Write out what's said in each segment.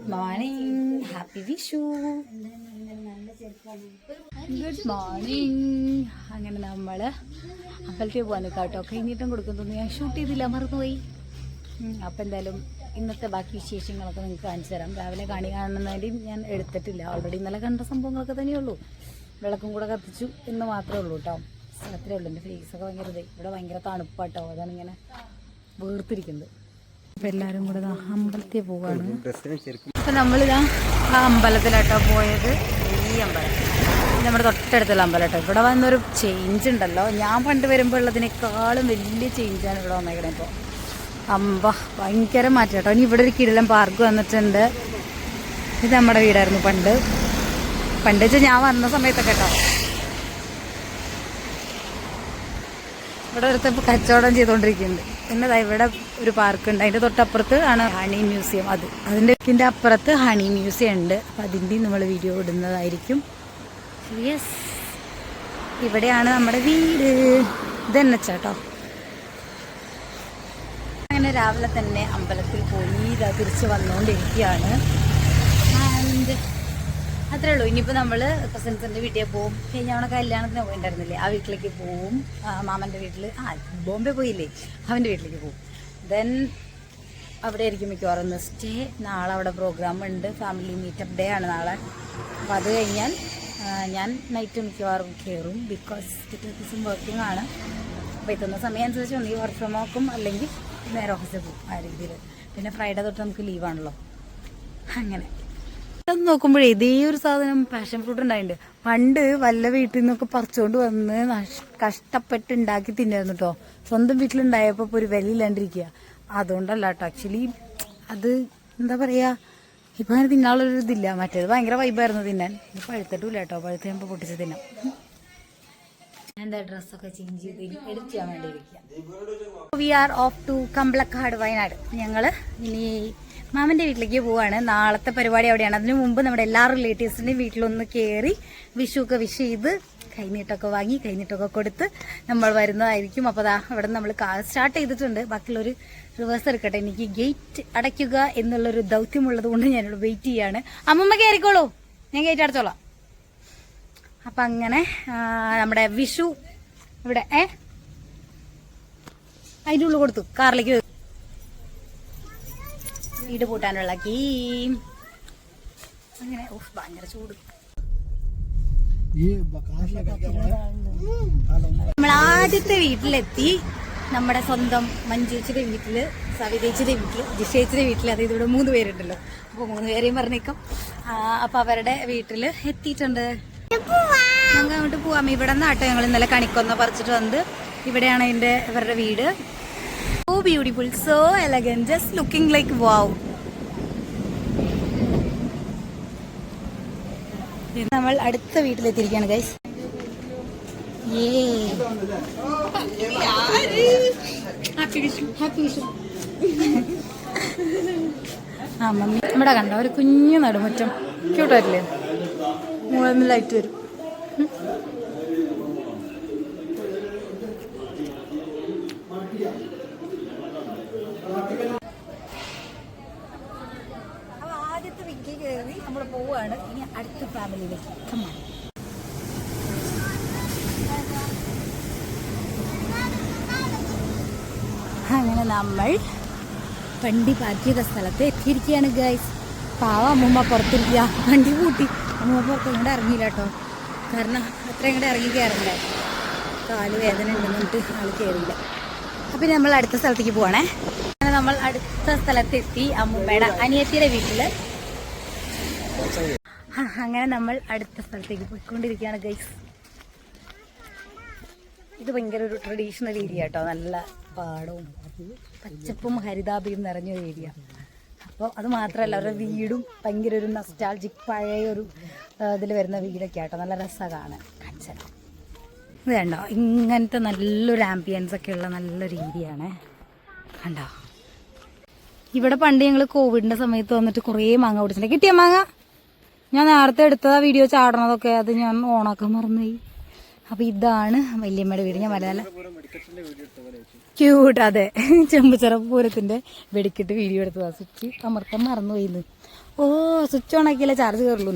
Good morning, happy Vishu. Good morning. അങ്ങനെ നമ്മള് അമ്പലത്തിൽ പോകാൻ കേട്ടോ. കഴിഞ്ഞിട്ടും കൊടുക്കുന്നു, ഞാൻ ഷൂട്ട് ചെയ്തില്ല, മറന്നുപോയി. അപ്പം എന്തായാലും ഇന്നത്തെ ബാക്കി വിശേഷങ്ങളൊക്കെ നിങ്ങൾക്ക് കാണിച്ചു തരാം. രാവിലെ കാണുന്നതിൻ്റെയും ഞാൻ എടുത്തിട്ടില്ല, ഓൾറെഡി ഇന്നലെ കണ്ട സംഭവങ്ങളൊക്കെ തന്നെയുള്ളൂ. വിളക്കും കൂടെ കത്തിച്ചു എന്ന് മാത്രമേ ഉള്ളൂ കേട്ടോ. അത്രേ ഉള്ളൂ. എൻ്റെ ഫേസൊക്കെ ഭയങ്കര ഇവിടെ ഭയങ്കര തണുപ്പാട്ടോ, അതാണ് ഇങ്ങനെ വീർത്തിരിക്കുന്നത്. അപ്പം എല്ലാവരും കൂടെ അമ്പലത്തിൽ പോവാണ്. അപ്പം നമ്മളിതാ ആ അമ്പലത്തിലാട്ടോ പോയത്. ഈ അമ്പലം നമ്മുടെ തൊട്ടടുത്തുള്ള അമ്പലം കേട്ടോ. ഇവിടെ വന്നൊരു ചേഞ്ച് ഉണ്ടല്ലോ, ഞാൻ പണ്ട് വരുമ്പോൾ ഉള്ളതിനേക്കാളും വലിയ ചേഞ്ചാണ് ഇവിടെ വന്നേക്കണേ. ഇപ്പോൾ ഭയങ്കര മാറ്റം കേട്ടോ. ഇനി ഇവിടെ ഒരു കിടിലൻ പാർക്ക് വന്നിട്ടുണ്ട്. ഇത് നമ്മുടെ വീടായിരുന്നു പണ്ട് വെച്ചാൽ ഞാൻ വന്ന സമയത്തൊക്കെ കേട്ടോ. ഇവിടെ ഒരുത്ത ഇപ്പോൾ കച്ചവടം ചെയ്തുകൊണ്ടിരിക്കുന്നുണ്ട്. പിന്നെ ഇവിടെ ഒരു പാർക്കുണ്ട്, അതിൻ്റെ തൊട്ടപ്പുറത്ത് ആണ് ഹണി മ്യൂസിയം. അതിൻ്റെ അപ്പുറത്ത് ഹണി മ്യൂസിയം ഉണ്ട്. അപ്പം അതിൻ്റെയും നമ്മൾ വീഡിയോ ഇടുന്നതായിരിക്കും. യെസ്, ഇവിടെയാണ് നമ്മുടെ വീട്. ഇതെന്നെ ചേട്ടോ. അങ്ങനെ രാവിലെ തന്നെ അമ്പലത്തിൽ പോയി ഇതാ തിരിച്ച് വന്നുകൊണ്ടിരിക്കുകയാണ്. ആൻഡ് അത്രേ ഉള്ളൂ. ഇനിയിപ്പോൾ നമ്മൾ കസിൻസിൻ്റെ വീട്ടിൽ പോവും. കഴിഞ്ഞ തവണ കല്യാണത്തിന് പോയിട്ടുണ്ടായിരുന്നില്ലേ, ആ വീട്ടിലേക്ക് പോവും. മാമൻ്റെ വീട്ടിൽ ബോംബെ പോയില്ലേ, അവൻ്റെ വീട്ടിലേക്ക് പോവും. ദെൻ അവിടെ ആയിരിക്കും മിക്കവാറും സ്റ്റേ. നാളെ അവിടെ പ്രോഗ്രാം ഉണ്ട്, ഫാമിലി മീറ്റപ്പ് ഡേ ആണ് നാളെ. അപ്പോൾ അത് കഴിഞ്ഞാൽ ഞാൻ നൈറ്റ് മിക്കവാറും കയറും, ബിക്കോസ് ദിവസം വർക്കിംഗ് ആണ്. അപ്പോൾ എത്തുന്ന സമയം അനുസരിച്ച് ഒന്നെങ്കിൽ വർക്ക് ഫ്രം ഹോം അല്ലെങ്കിൽ നേരെ ഓഫീസിൽ പോകും, ആ രീതിയിൽ. പിന്നെ ഫ്രൈഡേ തൊട്ട് നമുക്ക് ലീവാണല്ലോ. അങ്ങനെ അത് നോക്കുമ്പോഴേ ഇതേ ഒരു സാധനം പാഷൻ ഫ്രൂട്ട് ഉണ്ടായിട്ടുണ്ട്. പണ്ട് വല്ല വീട്ടിൽ നിന്നൊക്കെ പറിച്ചുകൊണ്ട് വന്ന് കഷ്ടപ്പെട്ട് ഉണ്ടാക്കി തിന്നായിരുന്നു കേട്ടോ. സ്വന്തം വീട്ടിലുണ്ടായപ്പോൾ ഇപ്പോൾ ഒരു വിലയില്ലാണ്ടിരിക്കുക. അതുകൊണ്ടല്ല കേട്ടോ, ആക്ച്വലി അത് എന്താ പറയുക, ഇപ്പം അങ്ങനെ തിന്നാനുള്ളൊരു ഇതില്ല. മറ്റേത് ഭയങ്കര വൈബായിരുന്നു തിന്നാൻ. ഇത് പഴുത്തിട്ടില്ല കേട്ടോ, പഴുത്ത് കഴിയുമ്പോൾ പൊട്ടിച്ച് തിന്നാം. എന്താ ഡ്രസ്സൊക്കെ ചേഞ്ച് ചെയ്ത് എഡിറ്റ് ചെയ്യാൻ വേണ്ടി ഇരിക്കുക. We are off to Kambalakkad, Wayanad. ഞങ്ങൾ ഇനി മാമൻ്റെ വീട്ടിലേക്ക് പോവാണ്. നാളത്തെ പരിപാടി അവിടെയാണ്. അതിനു മുമ്പ് നമ്മുടെ എല്ലാ റിലേറ്റീവ്സിൻ്റെയും വീട്ടിലൊന്ന് കയറി വിഷുവൊക്കെ വിഷ് ചെയ്ത് കൈനീട്ടൊക്കെ വാങ്ങി കൈനീട്ടൊക്കെ കൊടുത്ത് നമ്മൾ വരുന്നതായിരിക്കും. അപ്പോൾ അതാ ഇവിടെ നമ്മൾ സ്റ്റാർട്ട് ചെയ്തിട്ടുണ്ട്. ബാക്കിയുള്ളൊരു റിവേഴ്സ് എടുക്കട്ടെ. എനിക്ക് ഗേറ്റ് അടയ്ക്കുക എന്നുള്ളൊരു ദൗത്യമുള്ളത് കൊണ്ട് ഞാനിവിടെ വെയിറ്റ് ചെയ്യാണ്. അമ്മമ്മ കയറിക്കോളൂ, ഞാൻ ഗേറ്റ് അടച്ചോളാം. അപ്പം അങ്ങനെ നമ്മുടെ വിഷു ഇവിടെ അതിൻ്റെ ഉള്ളിൽ കൊടുത്തു, കാറിലേക്ക് വീട് പൂട്ടാനുള്ള കീ. അങ്ങനെ ഭയങ്കര ചൂട്. നമ്മൾ ആദ്യത്തെ വീട്ടിലെത്തി. നമ്മുടെ സ്വന്തം മഞ്ജുച്ചിയുടെ വീട്ടില്, സവിതേച്ചിയുടെ വീട്ടില്, ജിഷേച്ചിയുടെ വീട്ടില്. അതായത് ഇവിടെ 3 പേരുണ്ടല്ലോ, അപ്പോൾ 3 പേരെയും പറഞ്ഞേക്കും. അപ്പൊ അവരുടെ വീട്ടില് എത്തിയിട്ടുണ്ട്. നമുക്ക് അങ്ങോട്ട് പോവാം. ഇവിടെ നിന്നാട്ടോ ഞങ്ങൾ ഇന്നലെ കണിക്കൊന്ന പറിച്ചിട്ട് വന്നത്. ഇവിടെയാണ് ഇവരുടെ വീട്. So beautiful, so elegant, just looking like wow. നമ്മൾ അടുത്ത വീട്ടിലെത്തിയിരിക്കുകയാണ് ഗൈസ്. ആ മമ്മി ഇവിടെ കണ്ടോ, ഒരു കുഞ്ഞു നടുമുറ്റം, ക്യൂട്ടായിട്ടില്ലേ? മുകളിൽ ലൈറ്റ് വരും. ആദ്യത്തെ വീട്ടിൽ കയറി നമ്മൾ പോവുകയാണ്. ഇനി അടുത്ത ഫാമിലിയിലേക്ക്. അങ്ങനെ നമ്മൾ വണ്ടി പാർക്ക് ചെയ്ത സ്ഥലത്ത് എത്തിയിരിക്കുകയാണ് ഗൈസ്. പാവ അമ്മൂമ്മ പുറത്തിരിക്കുക, വണ്ടി കൂട്ടി. അമ്മൂമ്മ പുറത്ത് ഇങ്ങോട്ട് ഇറങ്ങിയില്ല കേട്ടോ, കാരണം അത്ര ഇങ്ങോട്ട് ഇറങ്ങി കയറണ്ടേ, കാല് വേദന ഉണ്ടെന്നിട്ട് ആൾ കയറിയില്ല. അപ്പം നമ്മൾ അടുത്ത സ്ഥലത്തേക്ക് പോവാണേ. അങ്ങനെ നമ്മൾ അടുത്ത സ്ഥലത്തെത്തി, അമ്മൂമ്മയുടെ അനിയത്തിയുടെ വീട്ടില്. അങ്ങനെ നമ്മൾ അടുത്ത സ്ഥലത്തേക്ക് പോയിക്കൊണ്ടിരിക്കുകയാണ് ഗൈസ്. ഇത് ഭയങ്കര ഒരു ട്രഡീഷണൽ ഏരിയ കേട്ടോ, നല്ല പാടവും പച്ചപ്പും ഹരിതാഭയും നിറഞ്ഞൊരു ഏരിയ. അപ്പോൾ അത് മാത്രമല്ല, അവരുടെ വീടും ഭയങ്കര ഒരു നൊസ്റ്റാൾജിക് പഴയ ഒരു ഇതിൽ വരുന്ന വീടൊക്കെ ആട്ടോ, നല്ല രസമാണ് കാണാൻ. കാണിച്ചാൽ ഇത് കണ്ടോ, ഇങ്ങനത്തെ നല്ലൊരു ആംബിയൻസ് ഒക്കെ ഉള്ള നല്ലൊരു ഏരിയ ആണ്. കണ്ടോ, ഇവിടെ പണ്ട് ഞങ്ങൾ കോവിഡിൻ്റെ സമയത്ത് വന്നിട്ട് കുറേ മാങ്ങ പിടിച്ചിട്ടുണ്ട്. കിട്ടിയ മാങ്ങ ഞാൻ നേരത്തെ എടുത്തതാ വീഡിയോ ചാടണതൊക്കെ, അത് ഞാൻ ഓണാക്കാൻ മറന്നുപോയി. അപ്പം ഇതാണ് വല്യമ്മയുടെ വീട്. ഞാൻ നല്ല ക്യൂട്ട്, അതെ, ചെമ്പുച്ചിറ പൂരത്തിൻ്റെ വെടിക്കെട്ട് വീഡിയോ എടുത്തതാ. സ്വിച്ച് അമർത്താൻ മറന്നുപോയിന്ന്. ഓ സ്വിച്ച് ഓൺ ആക്കിയല്ലേ ചാർജ് കയറുള്ളൂ.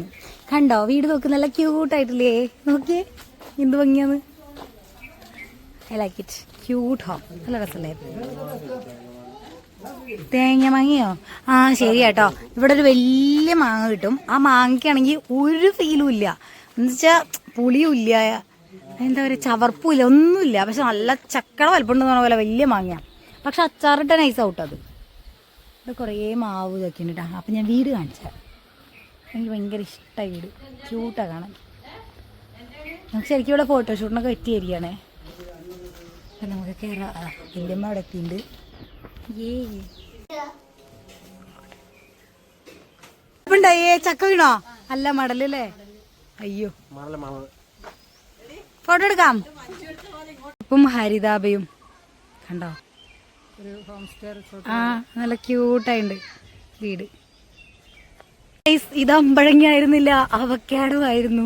കണ്ടോ വീട് നോക്ക്, നല്ല ക്യൂട്ടായിട്ടില്ലേ? നോക്കിയേ എന്ത് ഭംഗിയാന്ന്. I like it. Cute home, നല്ല രസമല്ലേ? തേങ്ങ മാങ്ങയോ? ആ ശരി കേട്ടോ. ഇവിടെ ഒരു വലിയ മാങ്ങ കിട്ടും. ആ മാങ്ങയ്ക്കാണെങ്കിൽ ഒരു ഫീലും ഇല്ല, എന്നുവെച്ചാൽ പുളിയും ഇല്ല, എന്താ പറയുക, ചവർപ്പും ഇല്ല, ഒന്നുമില്ല. പക്ഷെ നല്ല ചക്കട വലുപ്പുണ്ടെന്ന് പറഞ്ഞ പോലെ വലിയ മാങ്ങയാണ്. പക്ഷെ അച്ചാറിട്ട നൈസ് ഔട്ട് അത്. ഇവിടെ കുറേ മാവ് ഇതൊക്കെ ഉണ്ട് കേട്ടോ. അപ്പം ഞാൻ വീട് കാണിച്ചാൽ എനിക്ക് ഭയങ്കര ഇഷ്ടമായി വീട്, ക്യൂട്ടാണ് കാണാൻ. നമുക്ക് ശരിക്കും ഇവിടെ ഫോട്ടോഷൂട്ടിനൊക്കെ പറ്റിയിരിക്കുകയാണേ. അപ്പം നമുക്ക് കയറാം. വല്യമ്മ അവിടെ എത്തിയിട്ടുണ്ട്. ഉണ്ടായേ ചക്ക വീണോ? അല്ല മടലല്ലേ? അയ്യോ ഫോട്ടോ എടുക്കാം. ഇപ്പം ഹരിതാഭയും കണ്ടോ? ആ നല്ല ക്യൂട്ടായിട്ടുണ്ട് വീട്. ഇത് അമ്പഴങ്ങ ആയിരുന്നില്ല, അവക്കാഡോ ആയിരുന്നു.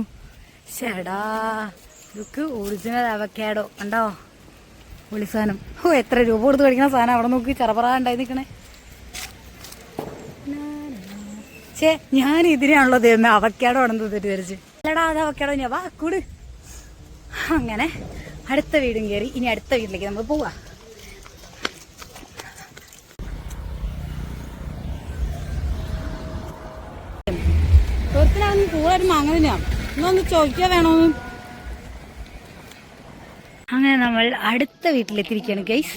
ചേടാ ഇതൊക്കെ ഒറിജിനൽ അവക്കാഡോ കണ്ടോ? പൊളി സാധനം. ഓ എത്ര രൂപ കൊടുത്ത് കഴിക്കുന്ന സാധനം. അവിടെ നോക്കി ചെറപറ ഉണ്ടായി നിൽക്കണേ. ചേ ഞാൻ ഇതിനാണല്ലോ തരുന്നത്, അവക്കാഡോ ആണെന്ന് തെറ്റിദ്ധരിച്ച്. അല്ലടാ അത് അവക്കാഡോ ഞാൻ വാ കൂട്. അങ്ങനെ അടുത്ത വീടും കയറി. ഇനി അടുത്ത വീട്ടിലേക്ക് നമ്മൾ പോവാ. തോരത്തിലാണെന്ന് പൂവായിട്ട് മാങ്ങ തന്നെയാ. ഇന്നൊന്ന് ചോദിക്കാൻ വേണോന്ന്. അങ്ങനെ നമ്മൾ അടുത്ത വീട്ടിലെത്തിയിരിക്കുകയാണ് ഗൈസ്.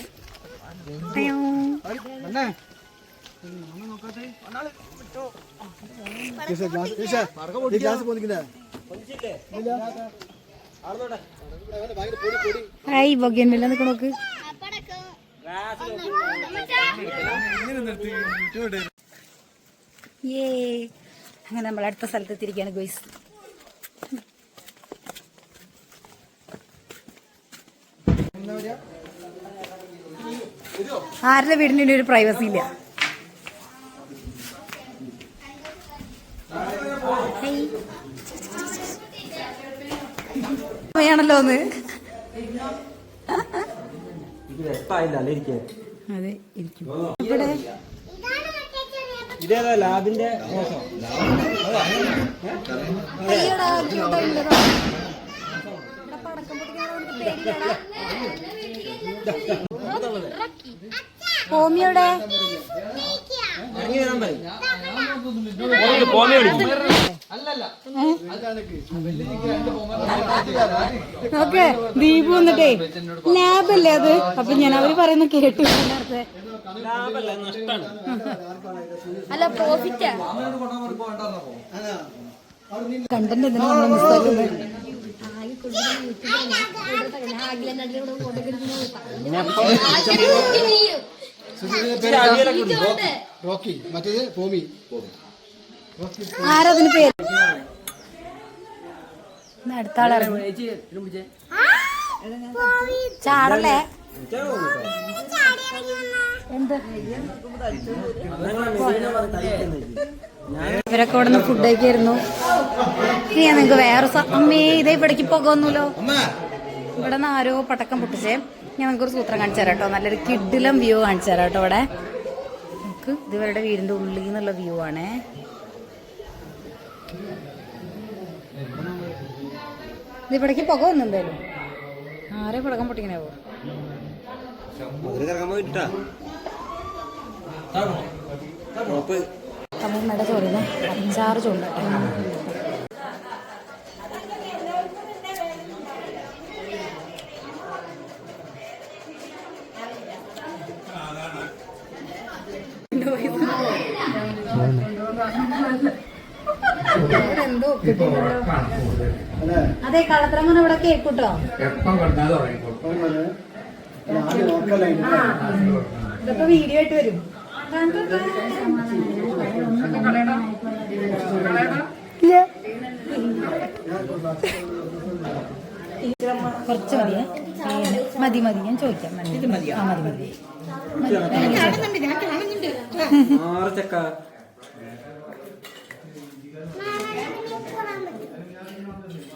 ഹായ് ബൊഗേനില്ല നോക്ക്. അങ്ങനെ നമ്മൾ അടുത്ത സ്ഥലത്ത് എത്തിയിരിക്കുകയാണ് ഗൈസ്. ആരുടെ വീടിൻ്റെ ഒരു പ്രൈവസി ഇല്ല. ണല്ലോ ഒന്ന്. അതെ ഇരിക്കും. ഇവിടെ ലാബിന്റെ ഹോമിയോടെ ഓക്കെ ദീപു വന്നിട്ടേ ലാബല്ലേ അത്. അപ്പൊ ഞാൻ അവര് പറയുന്ന കേട്ടു. അല്ല പ്രോഫിറ്റ് കണ്ടന്റ് എന്തിനാ നമ്മൾ മിസ്സാക്കുന്നത്? ആരതിന് പേര്? അടുത്ത ആളെ ചാടല്ലേ? എന്ത് ഇവരൊക്കെ ഇവിടെ നിന്ന് ഫുഡ് കഴിക്കായിരുന്നു. ഇനി ഞാൻ നിങ്ങൾക്ക് വേറെ അമ്മേ ഇതേ ഇവിടേക്ക് പോകുമല്ലോ. ഇവിടെ നിന്ന് ആരോ പടക്കം പൊട്ടിച്ചേ. ഞാൻ നിങ്ങൾക്കൊരു സൂത്രം കാണിച്ചു തരാം കേട്ടോ. നല്ലൊരു കിഡിലം വ്യൂ കാണിച്ചു തരാം കേട്ടോ. ഇവിടെ നമുക്ക് ഇതുവരുടെ വീടിന്റെ ഉള്ളിൽ നിന്നുള്ള വ്യൂ ആണേ. ഇത് ഇവിടേക്ക് പുക വന്നു എന്തായാലും. ആരെ പടക്കം പൊട്ടിക്കണേ പോ. തമിഴ്നാട് ചോറിന് 5-6 ചൂണ്ടട്ടെ. എന്തോ അതെ കളത്രമ്മ ഇവിടെ കേൾക്കൂട്ടോ. ഇതൊക്കെ വീഡിയോ ആയിട്ട് വരും. കുറച്ച് മതി മതി ഞാൻ ചോദിക്കാം. മതി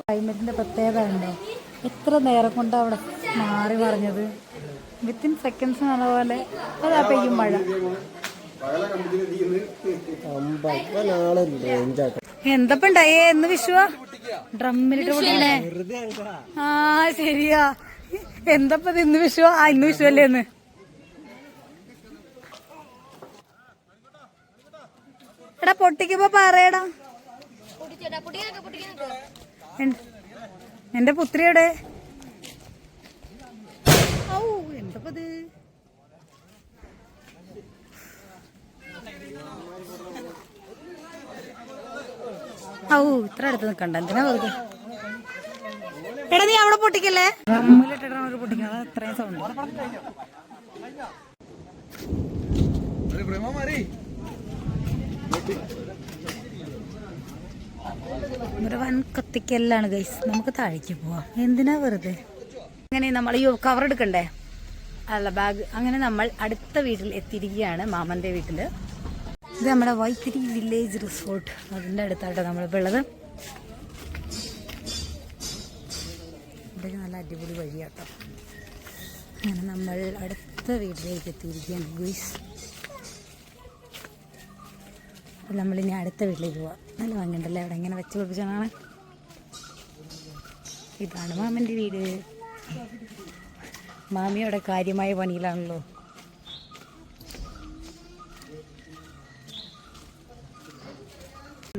ക്ലൈമറ്റിന്റെ പ്രത്യേകത ഉണ്ടോ? എത്ര നേരം കൊണ്ട് അവിടെ മാറി പറഞ്ഞത്. വിത്തിൻ സെക്കൻഡ്സ് പോലെ അതാ പെയ്യും മഴ. എന്തപ്പ ഉണ്ടായേ എന്ന് വിഷുവാ ഡ്രമ്മിലിട്ട് പൊട്ടിക്കണേ ആ ശരിയാ എന്തപ്പ ഇന്ന് വിഷുവാ ആ ഇന്ന് വിഷു അല്ലേ എന്ന് എടാ പൊട്ടിക്കുമ്പോ പറയടാ എന്റെ പുത്രിയുടെ ഔ എന്തപ്പത് ഔ ഇത്ര അടുത്ത് നിക്കണ്ട എന്തിനാ വെറുതെ എടാ നീ അവിടെ പൊട്ടിക്കല്ലേ റമ്മിലിട്ടിട്ടാണ് പൊട്ടിക്കുന്നത് അത് അത്രയും സൗണ്ട് ഒരു വൻ കത്തിക്കല്ലാണ് ഗൈസ് നമുക്ക് താഴേക്ക് പോവാം എന്തിനാ വെറുതെ അങ്ങനെ നമ്മൾ ഈ കവർ എടുക്കണ്ടേ അല്ല ബാഗ് അങ്ങനെ നമ്മൾ അടുത്ത വീട്ടിൽ എത്തിയിരിക്കുകയാണ് മാമന്റെ വീട്ടില് ഇത് നമ്മുടെ വൈത്തിരി വില്ലേജ് റിസോർട്ട് അതിൻ്റെ അടുത്തായിട്ടാണ് നമ്മളിപ്പോൾ ഉള്ളത് ഇവിടേക്ക് നല്ല അടിപൊളി വഴിയാട്ടോ അങ്ങനെ നമ്മൾ അടുത്ത വീട്ടിലേക്ക് എത്തിയിരിക്കുകയാണ് ഗുയ്സ് അപ്പോൾ നമ്മളിനി അടുത്ത വീട്ടിലേക്ക് പോവാം നല്ല ഭംഗിയുണ്ടല്ലേ അവിടെ ഇങ്ങനെ വെച്ച് പിടിപ്പിച്ചാണ് ഇതാണ് മാമൻ്റെ വീട് മാമി അവിടെ കാര്യമായ പണിയിലാണല്ലോ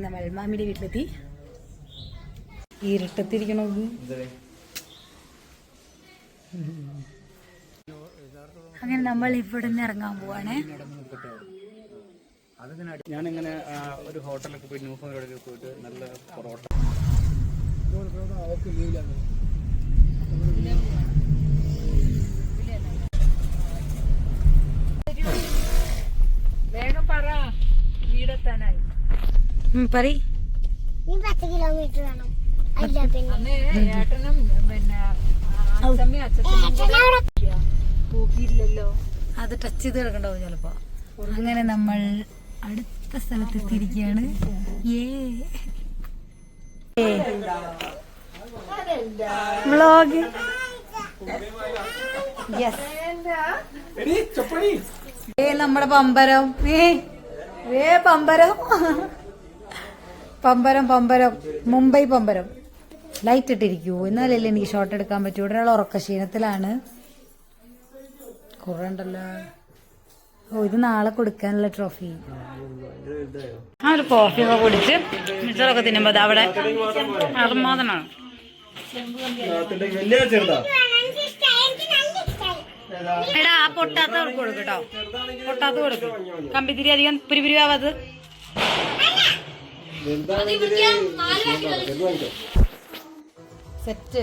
നമ്മൾ മാമിയുടെ വീട്ടിലെത്തി ഇരുട്ടത്തിരിക്കണോ അങ്ങനെ നമ്മൾ ഇവിടെ നിന്ന് ഇറങ്ങാൻ പോവാണേ ഞാനിങ്ങനെ ഒരു ഹോട്ടലൊക്കെ പോയി ന്യൂ ഫോമിലൊക്കെ പോയിട്ട് നല്ല പൊറോട്ട വേഗം പറ വീടെത്താനായി പറയ് 10 കിലോമീറ്റർ വേണം അന്ന് ഏട്ടനും പിന്നെ അച്ഛമ്മയും അച്ഛനും പോക്കിയില്ലല്ലോ അത് ടച്ച് ചെയ്ത് കിടക്കണ്ടാവും ചിലപ്പോ അങ്ങനെ നമ്മൾ അടുത്ത സ്ഥലത്ത് എത്തിയിരിക്കുകയാണ് വ്ളോഗ് നമ്മുടെ പമ്പരം പമ്പരം പമ്പരം പമ്പരം മുംബൈ പമ്പരം ലൈറ്റ് ഇട്ടിരിക്കൂ എന്നാലല്ലേ എനിക്ക് ഷോട്ട് എടുക്കാൻ പറ്റൂ ഇവിടെ ഒരാൾ ഉറക്ക ക്ഷീണത്തിലാണ് കുറെ ഉണ്ടല്ലോ ഓ ഇത് നാളെ കൊടുക്കാനുള്ള ട്രോഫി ആ ഒരു കോഫി ഒക്കെ കുടിച്ച് മിച്ചറൊക്കെ തിന്നുമ്പോ അവിടെ അർമാദനാണ് എടാ ആ പൊട്ടാത്ത കൊടുക്കും കേട്ടോ പൊട്ടാത്ത കൊടുക്കും കമ്പിത്തിരി അധികം പുരിപുരിയാവാത് സെറ്റ്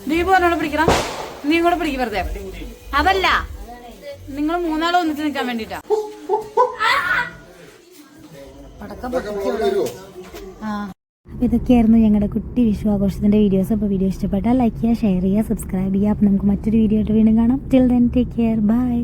നീ പോന്നോട് പിടിക്കണം നീ കൂടെ പിടിക്കും വെറുതെ അതല്ല നിങ്ങൾ മൂന്നാളും ഒന്നിച്ച് നിൽക്കാൻ വേണ്ടിട്ടാ ഇതൊക്കെയായിരുന്നു ഞങ്ങളുടെ കുട്ടി വിഷു ആഘോഷത്തിന്റെ വീഡിയോസ്. അപ്പോൾ വീഡിയോ ഇഷ്ടപ്പെട്ടാൽ ലൈക്ക് ചെയ്യുക, ഷെയർ ചെയ്യുക, സബ്സ്ക്രൈബ് ചെയ്യുക. അപ്പോൾ നമുക്ക് മറ്റൊരു വീഡിയോ ആയിട്ട് വീണ്ടും കാണാം. Till then take care, by.